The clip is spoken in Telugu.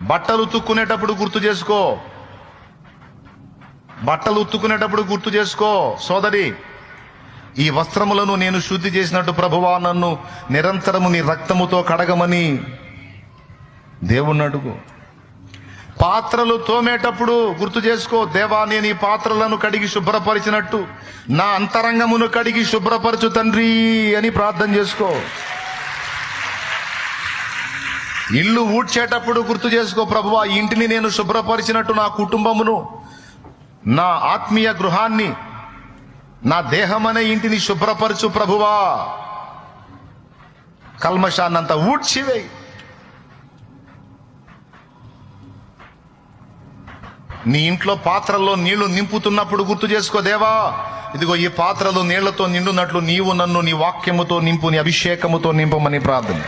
బట్టలు ఉతుక్కునేటప్పుడు గుర్తు చేసుకో, బట్టలు ఉతుక్కునేటప్పుడు గుర్తు చేసుకో సోదరి. ఈ వస్త్రములను నేను శుద్ధి చేసినట్టు ప్రభువా నన్ను నిరంతరము నీ రక్తముతో కడగమని దేవుణ్ణి అడుగు. పాత్రలు తోమేటప్పుడు గుర్తు చేసుకో, దేవా నేను ఈ పాత్రలను కడిగి శుభ్రపరిచినట్టు నా అంతరంగమును కడిగి శుభ్రపరచు తండ్రి అని ప్రార్థన చేసుకో. ఇల్లు ఊడ్చేటప్పుడు గుర్తు చేసుకో, ప్రభువా ఈ ఇంటిని నేను శుభ్రపరిచినట్టు నా కుటుంబమును, నా ఆత్మీయ గృహాన్ని, నా దేహమనే ఇంటిని శుభ్రపరచు ప్రభువా. కల్మషాన్నంతా ఊడ్చివేయి. నీ ఇంట్లో పాత్రల్లో నీళ్లు నింపుతున్నప్పుడు గుర్తు చేసుకో, దేవా ఇదిగో ఈ పాత్రలు నీళ్లతో నిండునట్లు నీవు నన్ను నీ వాక్యముతో నింపు, నీ అభిషేకముతో నింపమని ప్రార్థన.